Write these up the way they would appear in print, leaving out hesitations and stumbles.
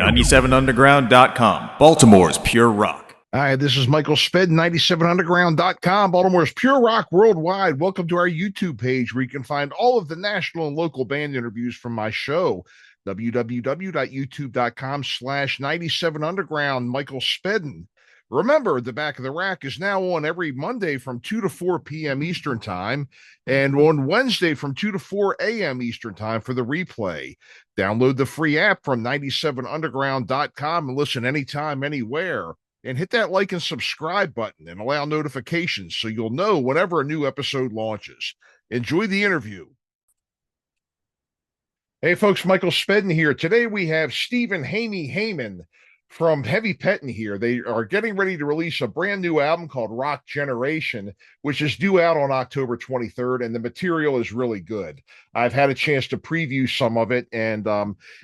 97underground.com, Baltimore's pure rock. Hi, this is Michael Spedden, 97underground.com, Baltimore's pure rock worldwide. Welcome to our YouTube page where you can find all of the national and local band interviews from my show, www.youtube.com/97underground, Michael Spedden. Remember, the Back of the Rack is now on every Monday from 2 to 4 p.m. Eastern Time and on Wednesday from 2 to 4 a.m. Eastern Time for the replay. Download the free app from 97underground.com and listen anytime, anywhere. And hit that like and subscribe button and allow notifications so you'll know whenever a new episode launches. Enjoy the interview. Hey, folks, Michael Spedden here. Today we have Stephen Hayman from Heavy Pettin here. They are getting ready to release a brand new album called Rock Generation, which is due out on October 23rd, and the material is really good. I've had a chance to preview some of it, and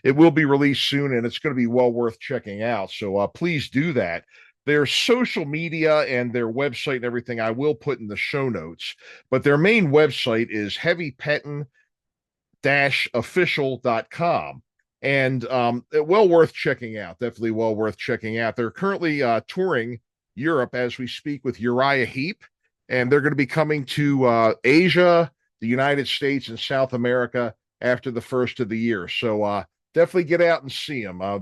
it will be released soon, and it's going to be well worth checking out. So please do that. Their social media and their website and everything I will put in the show notes, but their main website is heavypettin-official.com. And well worth checking out. Definitely well worth checking out. They're currently touring Europe as we speak with Uriah Heep, and they're going to be coming to Asia, the United States, and South America after the first of the year. So definitely get out and see them. I'll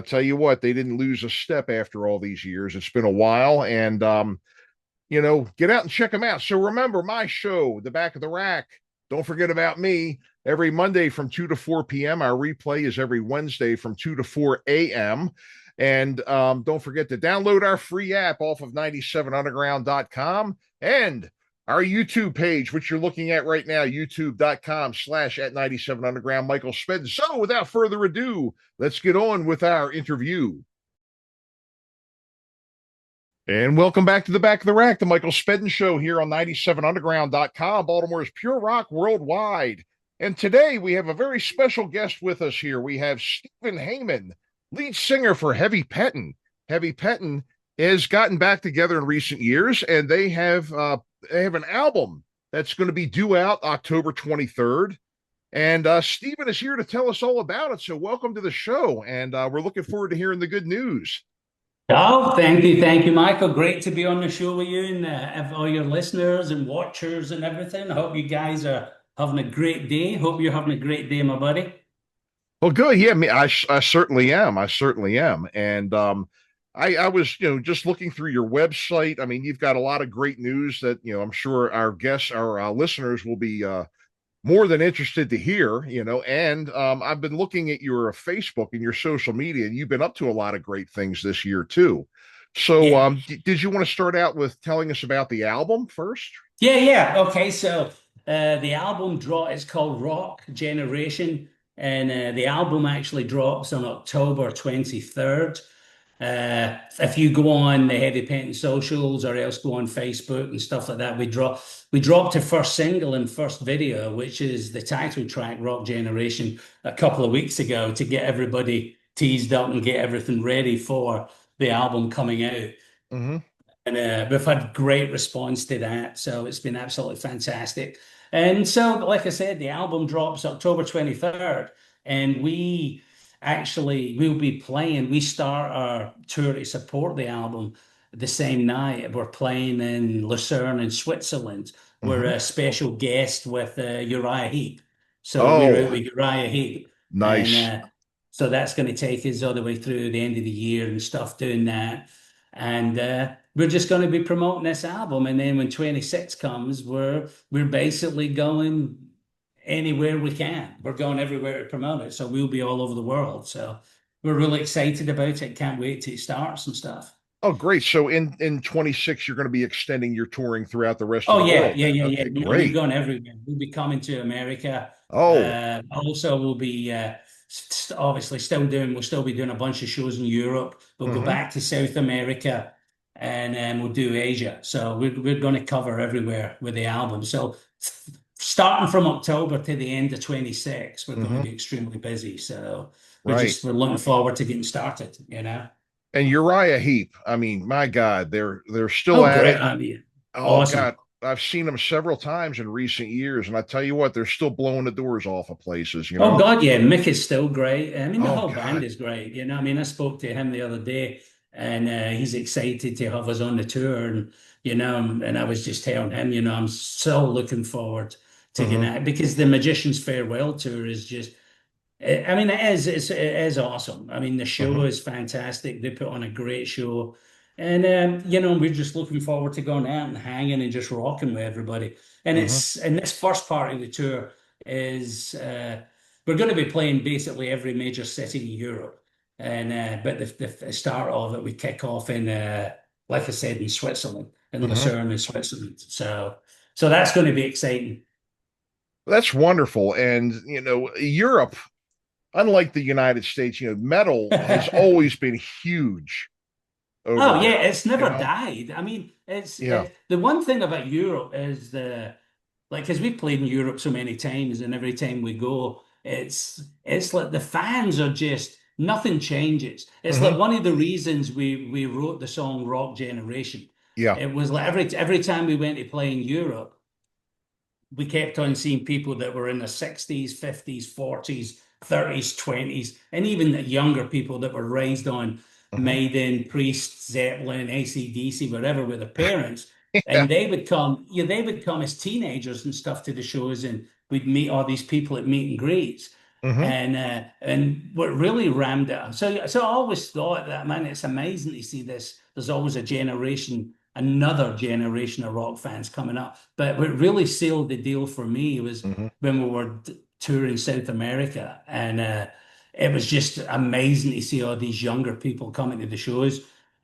tell you what, they didn't lose a step after all these years. It's been a while, and get out and check them out. So remember, my show, The Back of the Rack. Don't forget about me. Every Monday from 2 to 4 p.m. Our replay is every Wednesday from 2 to 4 a.m. And don't forget to download our free app off of 97underground.com and our YouTube page, which you're looking at right now, youtube.com/@97underground, Michael Spedden. So without further ado, let's get on with our interview. And welcome back to the Back of the Rack, the Michael Spedden Show here on 97underground.com, Baltimore's pure rock worldwide. And today we have a very special guest with us here. We have Stephen Hayman, lead singer for Heavy Pettin. Heavy Pettin has gotten back together in recent years, and they have an album that's going to be due out October 23rd. And Stephen is here to tell us all about it. So welcome to the show, and we're looking forward to hearing the good news. Oh, thank you, Michael. Great to be on the show with you and have all your listeners and watchers and everything. I hope you guys are having a great day. Hope you're having a great day, my buddy. Well, good. Yeah, I certainly am. I certainly am. And I was, just looking through your website. I mean, you've got a lot of great news that, I'm sure our guests, our listeners will be more than interested to hear, and I've been looking at your Facebook and your social media, and you've been up to a lot of great things this year too. So yeah. Did you want to start out with telling us about the album first? Yeah. Okay. So the album it's called Rock Generation, and the album actually drops on October 23rd. If you go on the Heavy Pettin socials or else go on Facebook and stuff like that, we dropped a first single and first video, which is the title track, Rock Generation, a couple of weeks ago to get everybody teased up and get everything ready for the album coming out. Mm-hmm. And we've had great response to that. So it's been absolutely fantastic. And so, like I said, the album drops October 23rd, and we'll be playing. We start our tour to support the album the same night. We're playing in Lucerne in Switzerland. Mm-hmm. We're a special guest with Uriah Heep. So we're out with Uriah Heep. Nice. And, so that's going to take us all the way through the end of the year and stuff doing that. And we're just going to be promoting this album. And then when 26 comes, we're basically going anywhere we can. We're going everywhere to promote it. So we'll be all over the world. So we're really excited about it. Can't wait till it starts and stuff. Oh, great. So in 26, you're going to be extending your touring throughout the rest of the world. Yeah. Okay, great. We're going everywhere. We'll be coming to America. Also, we'll be obviously we'll still be doing a bunch of shows in Europe. We'll go back to South America, and then we'll do Asia. So we're going to cover everywhere with the album. So starting from October to the end of 26, we're going to be extremely busy. So we're looking forward to getting started, And Uriah Heep, I mean, my God, they're still at it. Awesome. God, I've seen them several times in recent years, and I tell you what, they're still blowing the doors off of places, you Oh know? God, yeah, Mick is still great. I mean, the Oh whole band God. is great. I mean, I spoke to him the other day, and he's excited to have us on the tour, and I was just telling him, I'm so looking forward to getting Hmm. out because the Magician's Farewell tour is just. I mean, it is awesome. I mean, the show Hmm. is fantastic. They put on a great show, and we're just looking forward to going out and hanging and just rocking with everybody. Hmm. And this first part of the tour is we're going to be playing basically every major city in Europe, and but the start of it we kick off in like I said in Switzerland, in Hmm. Lucerne in Switzerland. So that's going to be exciting. That's wonderful. And, Europe, unlike the United States, metal has always been huge over Oh yeah, there, it's never died. I mean, Yeah. the one thing about Europe is because we've played in Europe so many times, and every time we go, it's like the fans are just nothing changes. It's Hmm. like one of the reasons we wrote the song Rock Generation. Yeah. It was like every time we went to play in Europe, we kept on seeing people that were in the 60s, 50s, 40s, 30s, 20s, and even the younger people that were raised on Hmm. Maiden, Priest, Zeppelin, AC/DC, whatever, with their parents. Yeah. And they would come as teenagers and stuff to the shows, and we'd meet all these people at meet and greets. Hmm. And what really rammed it. So I always thought that, man, it's amazing to see this. There's always another generation of rock fans coming up. But what really sealed the deal for me was Hmm. when we were touring South America, and it was just amazing to see all these younger people coming to the shows.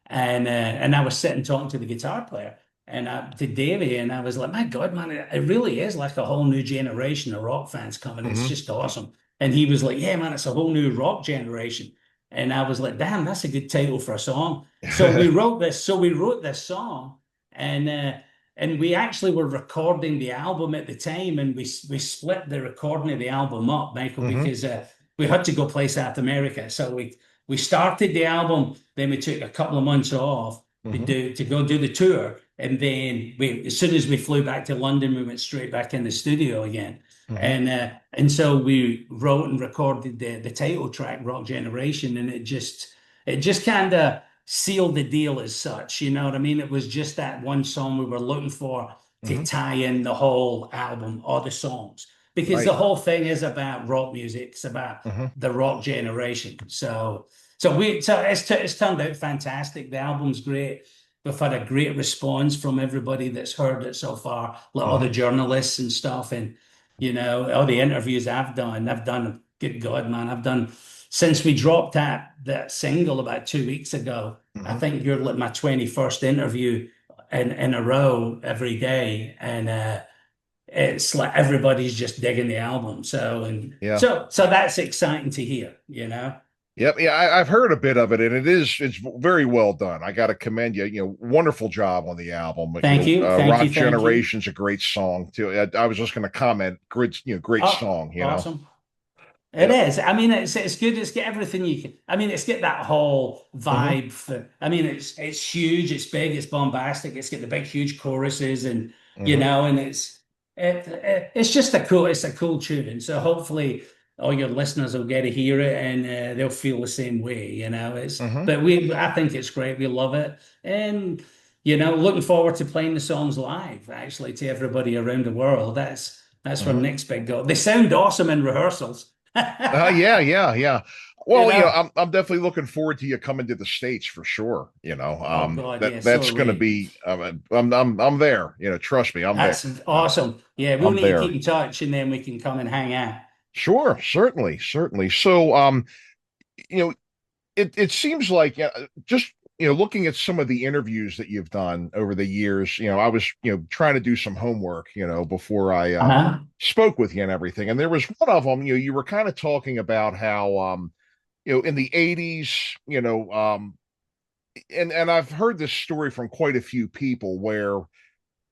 And I was sitting talking to the guitar player and to Davey, and I was like, my God, man, it really is like a whole new generation of rock fans coming. It's Hmm. just awesome. And he was like, yeah, man, it's a whole new rock generation. And I was like, damn, that's a good title for a song. So we wrote this. So we wrote this song, and we actually were recording the album at the time, and we split the recording of the album up, Michael, Hmm. because we had to go play South America. So we started the album, then we took a couple of months off Hmm. to go do the tour, and then as soon as we flew back to London, we went straight back in the studio again. Hmm. And so we wrote and recorded the title track, Rock Generation, and it just kind of sealed the deal as such. You know what I mean? It was just that one song we were looking for to Hmm. tie in the whole album or the songs, because the Right. whole thing is about rock music. It's about Hmm. the rock generation. So it's turned out fantastic. The album's great. We've had a great response from everybody that's heard it so far, like all the Hmm. journalists and stuff, and all the interviews I've done. Good God, man, I've done since we dropped that single about 2 weeks ago. I Hmm. think you're like my 21st interview in a row every day, and it's like everybody's just digging the album. So and Yeah. so so that's exciting to hear. Yep. Yeah. I've heard a bit of it, and it's very well done. I got to commend you. Wonderful job on the album. Thank you, thank Rock you, thank you. Generation's a great song too. I was just going to comment. Great, great Oh, song. awesome. It Yep. is. I mean, it's good. It's got everything you can. I mean, it's got that whole Hmm. vibe. I mean, it's huge. It's big. It's bombastic. It's got the big, huge choruses, and Hmm. and it's just it's a cool tune. And so hopefully all your listeners will get to hear it, and they'll feel the same way. Hmm. I think it's great. We love it, and looking forward to playing the songs live. Actually, to everybody around the world. That's our Hmm. next big goal. They sound awesome in rehearsals. Yeah. Yeah. Yeah. You Well, know? I'm definitely looking forward to you coming to the States for sure. Oh God, yeah, so That's are going to we. be. I'm there. Trust me, I'm there. That's awesome. Yeah, we'll I'm need to there. keep in touch, and then we can come and hang out. Sure. Certainly. Certainly. So, you know, it seems like just looking at some of the interviews that you've done over the years, I was trying to do some homework before I Uh-huh. spoke with you and everything, and there was one of them, you were kind of talking about how in the 80s, and I've heard this story from quite a few people where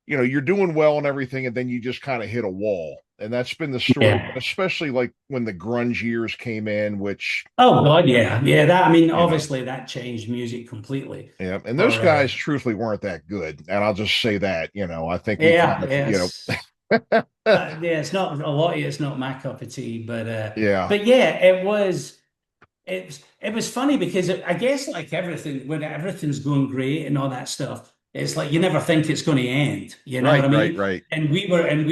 you're doing well and everything, and then you just kind of hit a wall. And that's been the story, Yeah. especially like when the grunge years came in, which, Oh God, yeah, yeah. That I mean, you know, obviously that changed music completely. yeah. And those For guys truthfully weren't that good. And I'll just say that, I think we kind yeah, of, yes. Yeah, it's not a lot of it's not my cup of tea, yeah, but yeah, it was funny because I guess like everything when everything's going great and all that stuff, it's like you never think it's going to end. You know what right, I right, mean? right. And we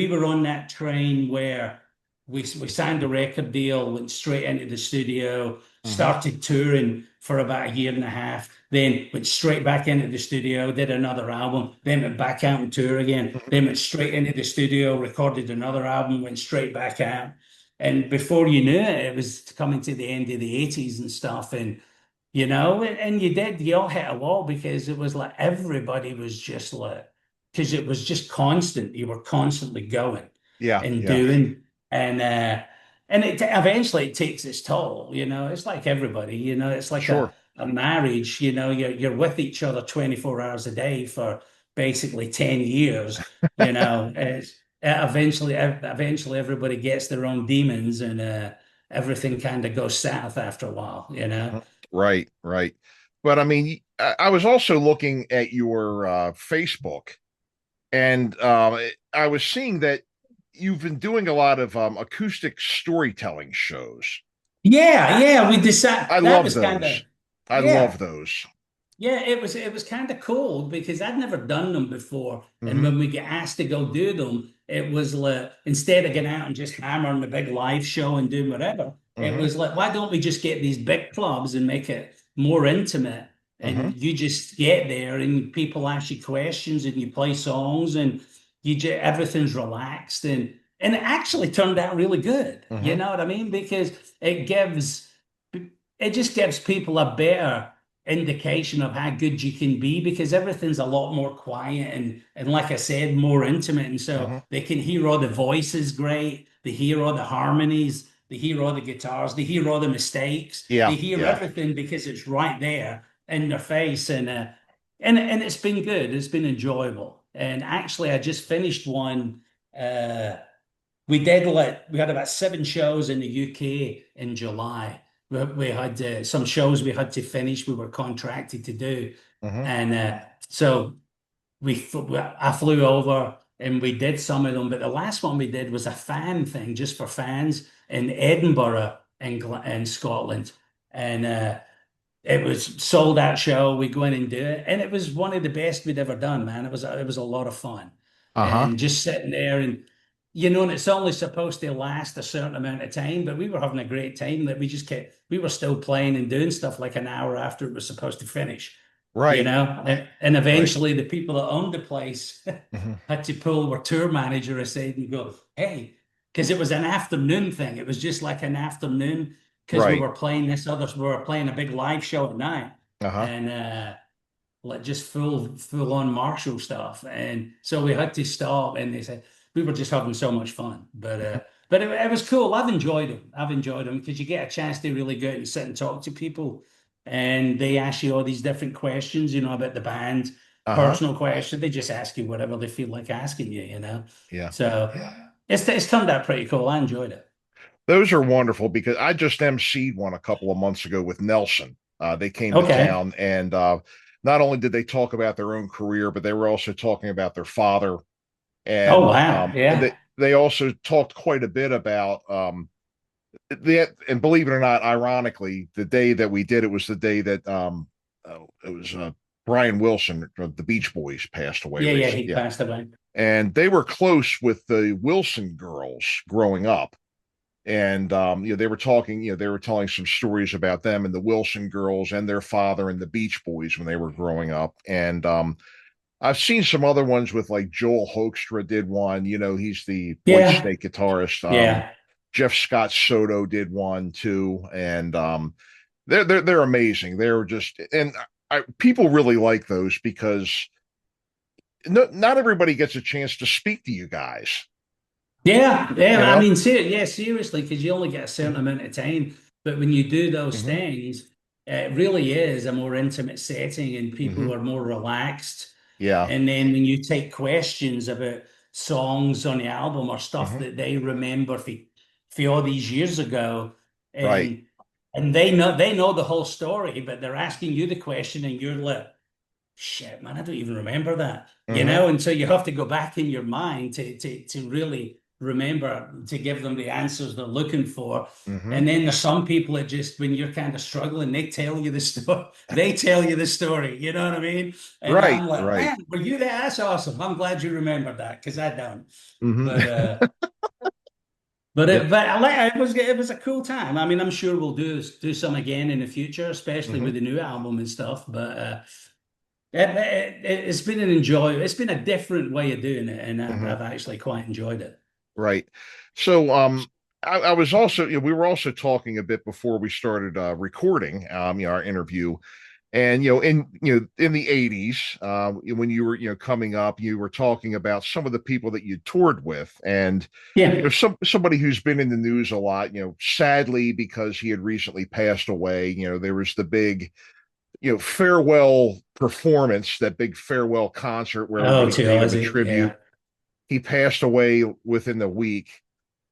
were on that train where we signed a record deal, went straight into the studio, Hmm. started touring for about a year and a half, then went straight back into the studio, did another album, then went back out and tour again, Hmm. then went straight into the studio, recorded another album, went straight back out. And before you knew it, it was coming to the end of the 80s and stuff. And, and you all hit a wall because it was like everybody was just like, because it was just constant. You were constantly going Yeah, and yeah, doing. And it eventually it takes its toll, It's like everybody, it's like a, sure. a marriage, you're with each other 24 hours a day for basically 10 years, It's eventually everybody gets their own demons and everything kind of goes south after a while. Mhm. Right, right. But I mean, I was also looking at your Facebook, and I was seeing that you've been doing a lot of acoustic storytelling shows. Yeah, yeah, we decided I that love was kind those. of, I love yeah. those. Yeah, it was kind of cool because I'd never done them before. And Hmm. when we get asked to go do them, it was like instead of getting out and just hammering the big live show and doing whatever, it Hmm. was like, why don't we just get these big clubs and make it more intimate? Hmm. And you just get there and people ask you questions and you play songs and everything's relaxed and it actually turned out really good. You Hmm. know what I mean? Because it just gives people a better indication of how good you can be because everything's a lot more quiet and like I said, more intimate. And so Hmm. they can hear all the voices great, they hear all the harmonies, they hear all the guitars, they hear all the mistakes, they Yeah, hear yeah. everything because it's right there in their face. And it's been good, it's been enjoyable. And actually I just finished one. We had about 7 shows in the UK in July. We had some shows we had to finish. We were contracted to do, Hmm. and so I flew over and we did some of them. But the last one we did was a fan thing, just for fans in Edinburgh, in Scotland, and it was sold out show. We go in and do it, and it was one of the best we'd ever done, man. It was a lot of fun, Uh-huh. and just sitting there and it's only supposed to last a certain amount of time, but we were having a great time that we were still playing and doing stuff like an hour after it was supposed to finish, Right, and right. eventually the people that owned the place Hmm. had to pull our tour manager aside and go, hey, because it was an afternoon thing. It was just like an afternoon because Right. we were playing a big live show at night Uh-huh. and like just full on Marshall stuff. And so we had to stop and they said we were just having so much fun. But it was cool. I've enjoyed them. I've enjoyed them because you get a chance to really go out and sit and talk to people and they ask you all these different questions, about the band, Uh-huh. personal questions. They just ask you whatever they feel like asking you. Yeah. So it's turned out pretty cool. I enjoyed it. Those are wonderful because I just emceed one a couple of months ago with Nelson. They came to Okay. town, and not only did they talk about their own career, but they were also talking about their father, Oh and wow. Yeah. they also talked quite a bit about and believe it or not, ironically, the day that we did it was the day that it was Brian Wilson, the Beach Boys, passed away Yeah, yeah, recently. he Yeah, passed away. and they were close with the Wilson girls growing up. And they were talking, they were telling some stories about them and the Wilson girls and their father and the Beach Boys when they were growing up. And I've seen some other ones with like Joel Hoekstra did one. He's the Yeah. Whitesnake guitarist. Yeah. Jeff Scott Soto did one too, and they're amazing. They're just and people really like those because not everybody gets a chance to speak to you guys. Yeah, yeah. You I know. mean, seriously, because you only get a certain amount of time. But when you do those Hmm. things, it really is a more intimate setting, and people Hmm. are more relaxed. Yeah. And then when you take questions about songs on the album or stuff Hmm. that they remember for all these years ago, Right. and they know the whole story, but they're asking you the question, and you're like, shit, man, I don't even remember that, Hmm. And so you have to go back in your mind to really remember to give them the answers they're looking for. Hmm. And then there's some people that just, when you're kind of struggling, they tell you the story. They tell you the story. You know what I mean? And Right. I'm like, Right. man, were you there? That's awesome. I'm glad you remembered that because I don't. Hmm. But uh, but Yep. it, but I like it was a cool time. I mean, I'm sure we'll do some again in the future, especially Hmm. with the new album and stuff. But it's been it's been a different way of doing it, and Hmm. I've actually quite enjoyed it. Right. So, I was also, we were also talking a bit before we started recording, our interview, and in the '80s, when you were coming up, you were talking about some of the people that you toured with, and Yeah. somebody who's been in the news a lot, sadly because he had recently passed away. There was the big farewell performance, that big farewell concert where Oh, everybody to paid him a Ozzy. tribute. Yeah. He passed away within the week.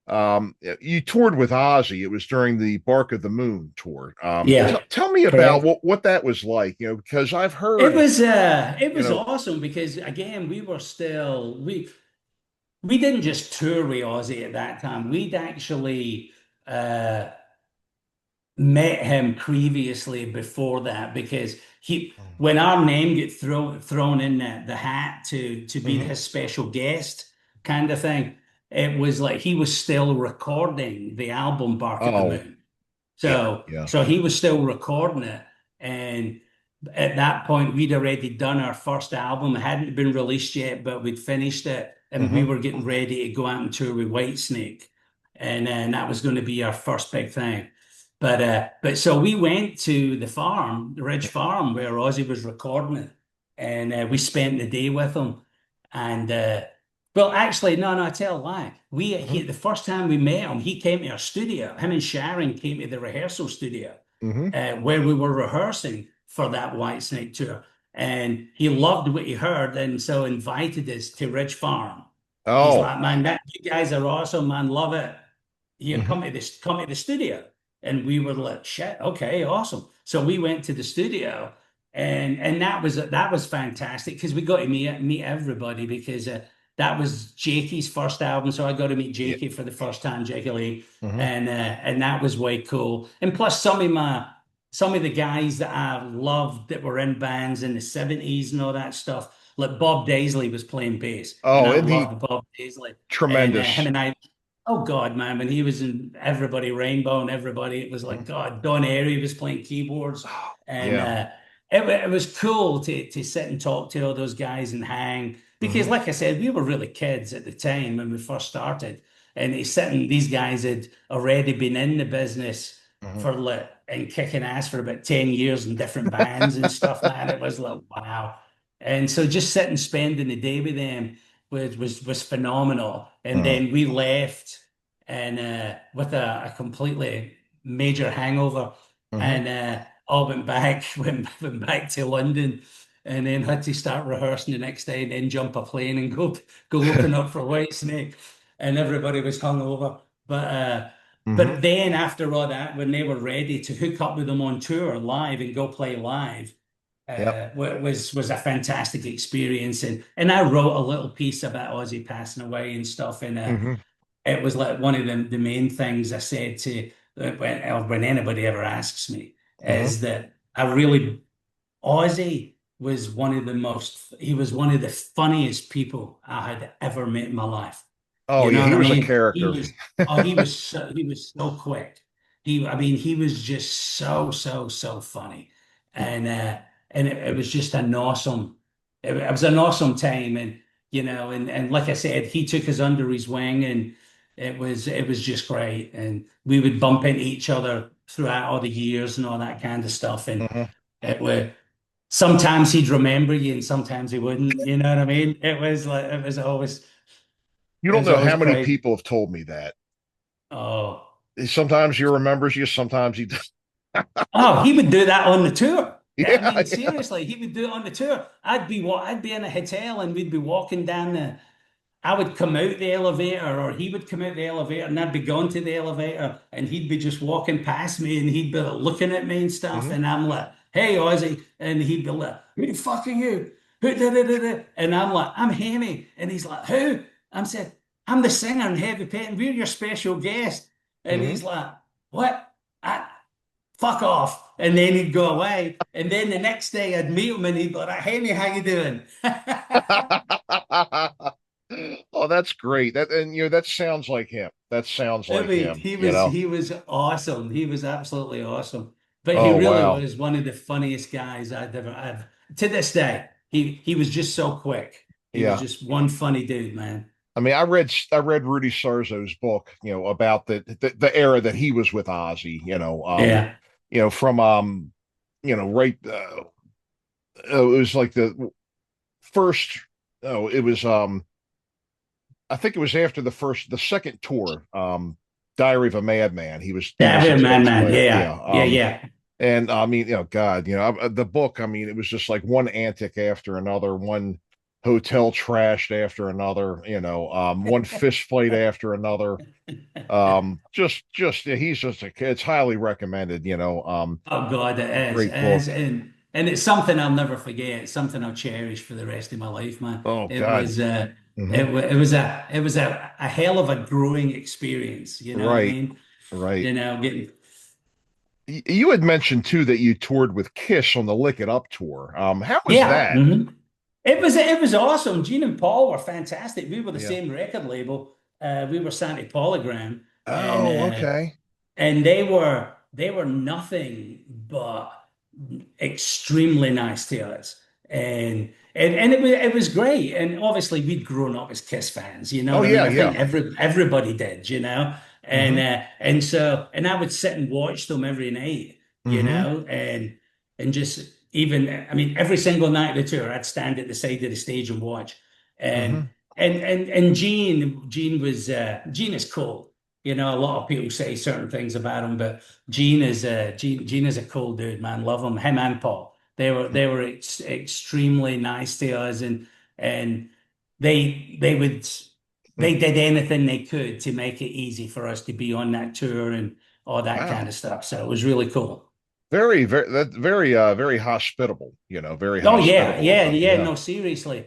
You toured with Ozzy. It was during the Bark of the Moon tour. Yeah. Tell me about Correct. what that was like, because I've It heard, was uh it you was know, awesome because again we didn't just tour with Ozzy at that time. We'd actually uh met him previously before that because he when our name get thrown in the hat to be Mhm. his special guest kind of thing, it was like he was still recording the album Bark at the Oh, Moon. yeah, So yeah. so he was still recording it. And at that point we'd already done our first album. It hadn't been released yet, but we'd finished it and we Hmm. were getting ready to go out and tour with Whitesnake. And then that was going to be our first big thing. But so we went to the farm, the Ridge Farm, where Ozzy was recording it, and we spent the day with him. And well, actually, no, I tell a lie. The first time we met him, he came to our studio. Him and Sharon came to the rehearsal studio Hmm. where we were rehearsing for that Whitesnake tour, and he loved what he heard, and so invited us to Ridge Farm. He's Oh. like, man, that you guys are awesome, man, love it. You Hmm. come to the studio. And we were like, shit, okay, awesome. So we went to the studio, and that was fantastic because we got to meet everybody because that was Jakey's first album. So I got to meet Yeah. Jakey for the first time, Jakey Lee. Hmm. And that was way cool. And plus some of the guys that I loved that were in bands in the 70s and all that stuff. Like Bob Daisley was playing bass, and Oh, I and he loved Bob Daisley. And him tremendous. and I, oh God, man, when he was in Everybody Rainbow and Everybody, it was like Mhm. God. Don Airy was playing keyboards, and Yeah. it was cool to sit and talk to all those guys and hang because, Hmm. like I said, we were really kids at the time when we first started, and these guys had already been in the business Hmm. for like and kicking ass for about 10 years in different bands and stuff, man. It was like wow. And so just sitting spending the day with them was phenomenal. And Hmm. then we left and with a completely major hangover, Hmm. and all went back went back to London, and then had to start rehearsing the next day, and then jump a plane and go open up for Whitesnake, and everybody was hungover. But Hmm. then after all that, when they were ready to hook up with them on tour live and go play live, Yep. was a fantastic experience. And I wrote a little piece about Ozzy passing away and stuff, and Hmm. it was like one of the main things I said to when anybody ever asks me Hmm. is that Ozzy was he was one of the funniest people I had ever met in my life. Oh You yeah, know he what I was a mean? character. He was so quick. I mean, he was just so funny, and it was just it was an awesome time, and and like I said, he took us under his wing, and it was just great, and we would bump into each other throughout all the years and all that kind of stuff, and Hmm. it was sometimes he'd remember you, and sometimes he wouldn't. You know what I mean? It was like You it don't was know always how many crazy. people have told me that. Oh. Sometimes he remembers you, sometimes he. Oh, he would do that on the tour. I Yeah, mean, seriously, he would do it on the tour. I'd be in a hotel and we'd be walking down the I would come out the elevator or he would come out the elevator and I'd be going to the elevator and he'd be just walking past me and he'd be like, looking at me and stuff. hmm And I'm like, hey, Ozzy. And he'd be like, who fucking you? Who did it? And I'm like, I'm Hamie. And he's like, who? I'm saying, I'm the singer in Heavy Pettin. We're your special guest. And hmm he's like, what? I, fuck off. And then he'd go away. And then the next day I'd meet him and he'd be like, Hamie, how you doing? Oh, that's great. That sounds like him. That sounds I like mean, him, you know. he was awesome. He was absolutely awesome. But he Oh, really wow. was one of the funniest guys I've to this day. He was just so quick. He was Yeah. just one funny dude, man. I mean, I read Rudy Sarzo's book, about the era that he was with Ozzy, Yeah. from right it was like the first it was I think it was after the second tour, Diary of a Madman. He was the That man, bass man. player. Yeah. Yeah. Yeah, yeah. And I mean, God, the book, I mean, it was just like one antic after another, one hotel trashed after another, one fist fight after another. Yeah, he's just it's highly recommended, Oh God, it is. It great book. is. And it's something I'll never forget. It's something I'll cherish for the rest of my life, man. Oh It God. was Hmm. it was a hell of a growing experience, you know what I Right, mean? right. Getting You had mentioned too that you toured with Kiss on the Lick It Up tour. How was Yeah. that? It was awesome. Gene and Paul were fantastic. We were the Yeah. same record label. We were Santi Polygram, and Oh, okay. they were nothing but extremely nice to us. And it was great. And obviously we'd grown up as Kiss fans, you know Oh what I mean? yeah, I think yeah. everybody did, you know. Mm-hmm. And so and I would sit and watch them every night, you Mm-hmm. know, and just even I mean every single night of the tour, I'd stand at the side of the stage and watch. Mm-hmm. And Gene is cool. You know, a lot of people say certain things about him, but Gene is a cool dude, man. Love him. Him and Paul. They were extremely nice to us, and they would they did anything they could to make it easy for us to be on that tour and all that kind Wow. of stuff. So it was really cool. Very hospitable, very Oh yeah, hospitable of yeah, them. yeah. Yeah. No, seriously,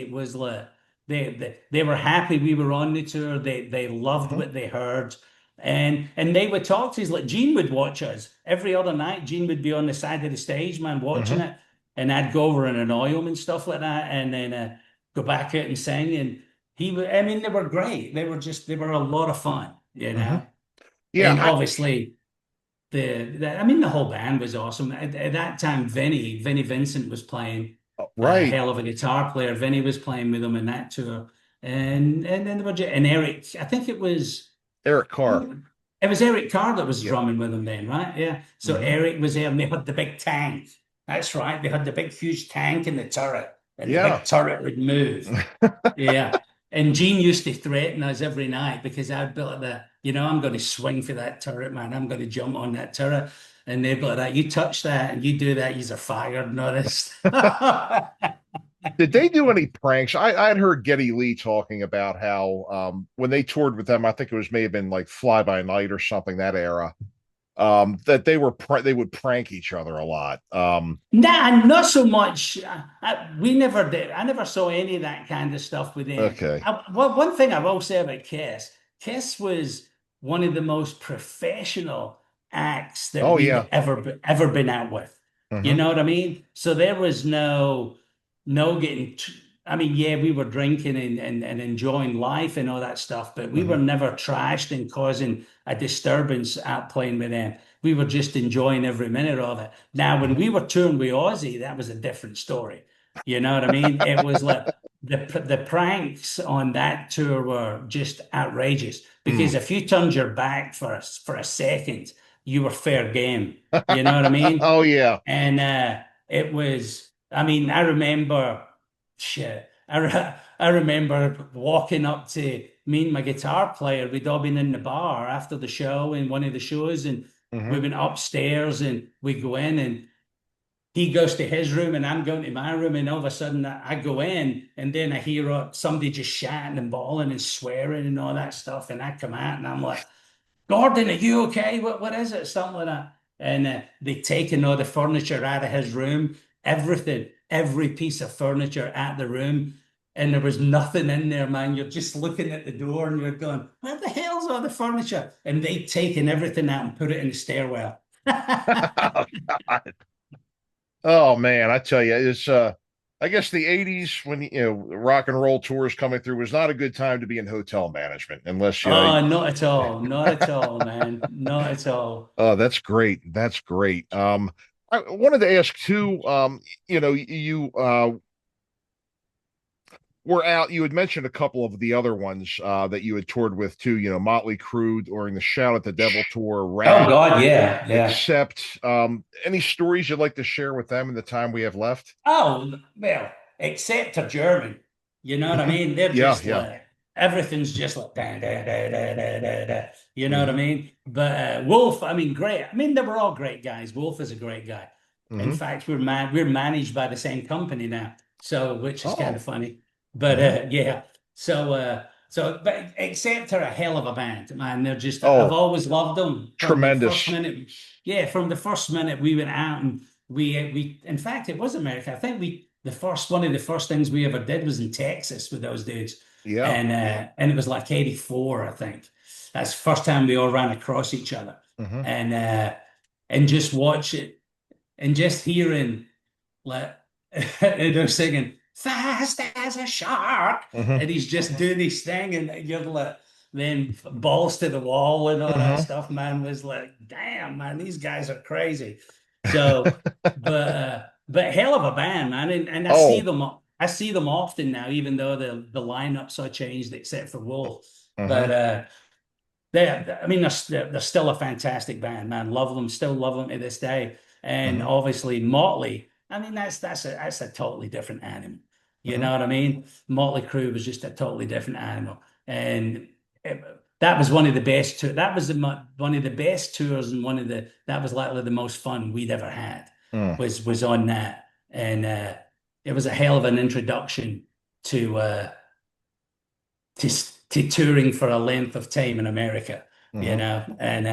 it was like they were happy we were on the tour. They loved Mm-hmm. what they heard, and they would talk to us. Like Gene would watch us every other night. Gene would be on the side of the stage, man, watching Mm-hmm. it, and I'd go over and annoy him and stuff like that, and then go back out and sing. And I mean, they were great. They were a lot of fun, you Mm-hmm. know. Yeah, And obviously I mean the whole band was awesome. At that time, Vinnie Vincent was playing, a right. hell of a guitar player. Vinnie was playing with them in that tour, and then there were and Eric. I think Eric Carr. it was Eric Carr that was Yeah. drumming with them then, right? Yeah. So Mm-hmm. Eric was there, and they had the big tank. That's right. They had the big huge tank in the turret, and the Yeah. big turret would move. Yeah. And Gene used to threaten us every night because I'd be like that, you know, I'm going to swing for that turret, man. I'm going to jump on that turret. And they'd be like that, you touch that and you do that, you're fired, notice. Did they do any pranks? I'd heard Geddy Lee talking about how when they toured with them, I think it was may have been like Fly By Night or something that era. That they would prank each other a lot. Nah, not so much. We never did. I never saw any of that kind of stuff with them. Okay. Well, one thing I will say about Kiss was one of the most professional acts that Oh we've yeah. ever been out with. You Mm-hmm. know what I mean? So there was no getting. I mean, yeah, we were drinking and enjoying life and all that stuff, but we Mm-hmm. were never trashed and causing a disturbance out playing with them. We were just enjoying every minute of it. Now, when Mm-hmm. we were touring with Ozzy, that was a different story. You know what I mean? It was like the pranks on that tour were just outrageous because if you turned your back for a second, you were fair game. You know what I mean? Oh yeah. And it was, I mean, I remember, shit, I remember walking up to me and my guitar player. We'd all been in the bar after the show in one of the shows, and we Mm-hmm. went upstairs and we go in, and he goes to his room and I'm going to my room, and all of a sudden I go in and then I hear somebody just shouting and bawling and swearing and all that stuff, and I come out and I'm like, Gordon, are you okay? What is it? Something like that. And they'd taken all the furniture out of his room, everything, every piece of furniture at the room. And there was nothing in there, man. You're just looking at the door and you're going, where the hell's all the furniture? And they'd taken everything out and put it in the stairwell. Oh, God. Oh man, I tell you, it's I guess the 80s when rock and roll tours coming through was not a good time to be in hotel management unless you Oh, not at all. Not at all, man. Not at all. Oh, that's great. That's great. I wanted to ask too, you were out, you had mentioned a couple of the other ones that you had toured with too, Motley Crue during the Shout at the Devil tour, Oh Rat, God, yeah, yeah. Accept. Any stories you'd like to share with them in the time we have left? Oh, well, except a German. You know what I mean? They're Yeah, just yeah. like everything's just like da, da, da, da, da, da, da. You know what I Hmm. mean? But Wolf, I mean, great. I mean, they were all great guys. Wolf is a great guy. In Hmm. fact, we're managed by the same company now, so which is kind Oh. of funny. But Hmm. yeah, but except they're a hell of a band, man. They're just I've Oh, always loved them from the first tremendous. minute. Yeah, from the first minute we went out and we in fact it was America. I think one of the first things we ever did was in Texas with those dudes, Yeah. and it was like '84, I think. That's the first time we all ran across each other, Hmm. and just watch it and just hearing like and they're singing fast as a shark, Hmm. and he's just doing his thing, and you're like then balls to the wall and all that Hmm. stuff, man, was like, damn, man, these guys are crazy. So, but hell of a band, man, and Oh. I see them often now, even though the lineups are changed except for Wolf. Hmm. But I mean, they're still a fantastic band, man. Love them, still love them to this day. And Hmm. obviously, Motley. I mean, that's a totally different animal. You Hmm. know what I mean? Motley Crue was just a totally different animal, and it, that was one of the best tours. That was one of the best tours, and that was likely the most fun we'd ever had. Hmm. Was on that, and it was a hell of an introduction to to to touring for a length of time in America, you Hmm. know, and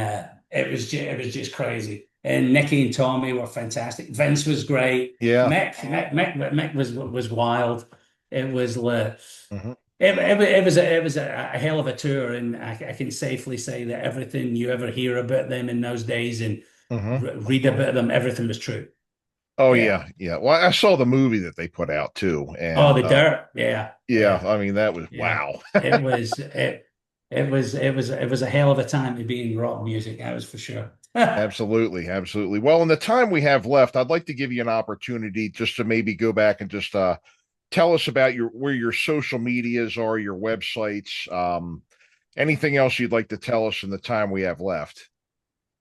it was just crazy. And Nicky and Tommy were fantastic. Vince was great. Yeah. Mick was wild. It was Hmm. it was a hell of a tour, and I can safely say that everything you ever hear about them in those days and Hmm. read about them, everything was true. Oh Yeah. yeah, yeah. Well, I saw the movie that they put out too, Oh, and the dirt. Yeah, yeah, yeah. I mean that was Yeah, wow. it was a hell of a time to be in rock music. That was for sure. Absolutely, absolutely. Well, in the time we have left, I'd like to give you an opportunity just to maybe go back and just tell us about where your social medias are, your websites, anything else you'd like to tell us in the time we have left.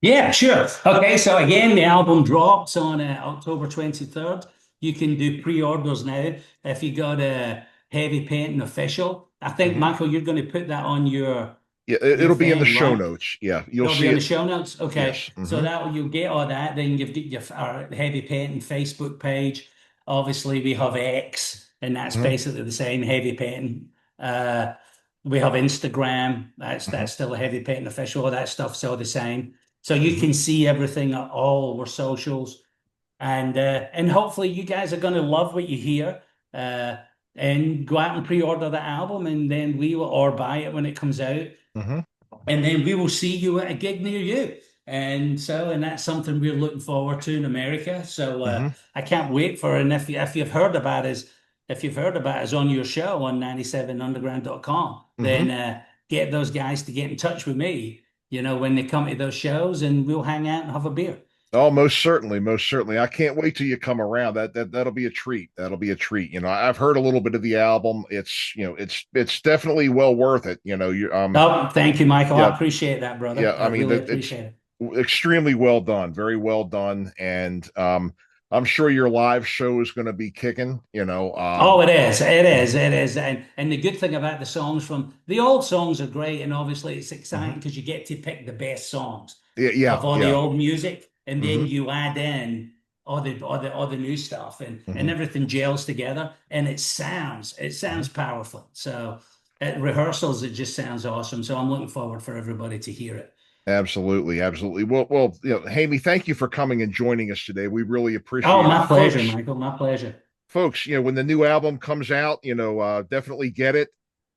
Yeah, sure. Okay, so again, the album drops on October 23rd. You can do pre-orders now if you got a Heavy Painting official. I think Hmm. Michael, you're going to put that on Yeah, your it'll be in the thing, show right? notes. Yeah, you'll It'll be see on the it. show notes. Okay. Yes. So Hmm. that you'll get all that. Then you've got our Heavy Painting Facebook page. Obviously, we have X, and that's Hmm. basically the same Heavy Painting. Uh, we have Instagram. Hmm. That's still a Heavy Painting official. All that stuff's all the same. So you Hmm. can see everything at all our socials, and hopefully you guys are going to love what you hear. Uh, and go out and pre-order the album, and then we will or buy it when it comes out, Hmm. and then we will see you at a gig near you. And that's something we're looking forward to in America. So Hmm. I can't wait for it. And if you've heard about us, if you've heard about us on your show on 97underground.com, Hmm. then get those guys to get in touch with me, when they come to those shows, and we'll hang out and have a beer. Oh, most certainly, most certainly. I can't wait till you come around. That'll be a treat. That'll be a treat. I've heard a little bit of the album. It's definitely well worth it. You Oh, thank you, Michael. I Yeah, appreciate that, brother. yeah. I I mean really that it's appreciate it. extremely well done, very well done, and I'm sure your live show is going to be kicking. Oh, it is. It is. Mhm. It is. And the good thing about the songs from the old songs are great, and obviously it's exciting Mhm. because you get to pick the best songs Yeah, yeah, of all the yeah. old music, and then Hmm. you add in all the new stuff, and Mhm. everything gels together, and it sounds powerful. So at rehearsals, it just sounds awesome. So I'm looking forward for everybody to hear it. Absolutely, absolutely. Well, Hamie, thank you for coming and joining us today. We really appreciate Oh, it. my pleasure, Folks, Michael. My pleasure. when the new album comes out, definitely get it.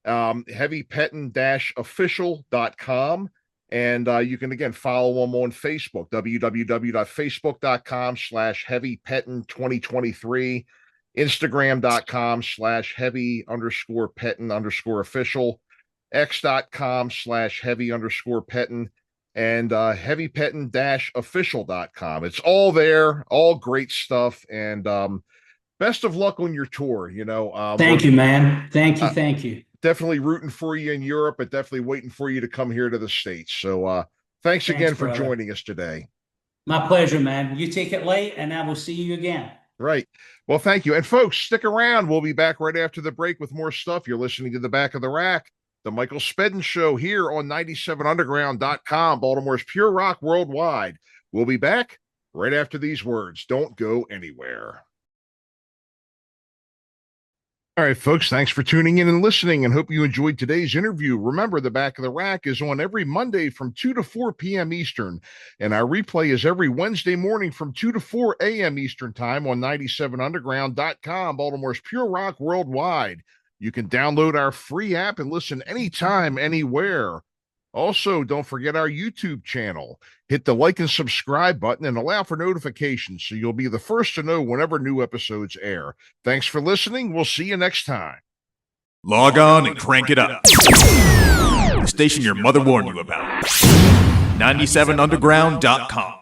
HeavyPettin-official.com. And you can, again, follow them on Facebook, www.facebook.com/HeavyPettin2023, Instagram.com/heavy_pettin_official, x.com/heavy_pettin, and HeavyPettin-official.com. It's all there, all great stuff. And best of luck on your tour. Thank you, man. Thank you. uh, Thank you. definitely rooting for you in Europe, but definitely waiting for you to come here to the States. So thanks again for brother. joining us today. My pleasure, man. You take it light, and I will see you again. Right. Well, thank you. And folks, stick around. We'll be back right after the break with more stuff. You're listening to The Back of the Rack, the Michael Spedden Show here on 97underground.com, Baltimore's Pure Rock Worldwide. We'll be back right after these words. Don't go anywhere. All right, folks, thanks for tuning in and listening, and hope you enjoyed today's interview. Remember, The Back of the Rack is on every Monday from 2 to 4 p.m. Eastern, and our replay is every Wednesday morning from 2 to 4 a.m. Eastern Time on 97underground.com, Baltimore's Pure Rock Worldwide. You can download our free app and listen anytime, anywhere. Also, don't forget our YouTube channel. Hit the like and subscribe button and allow for notifications so you'll be the first to know whenever new episodes air. Thanks for listening. We'll see you next time. Log on and crank it up. The station your mother warned you about. 97underground.com.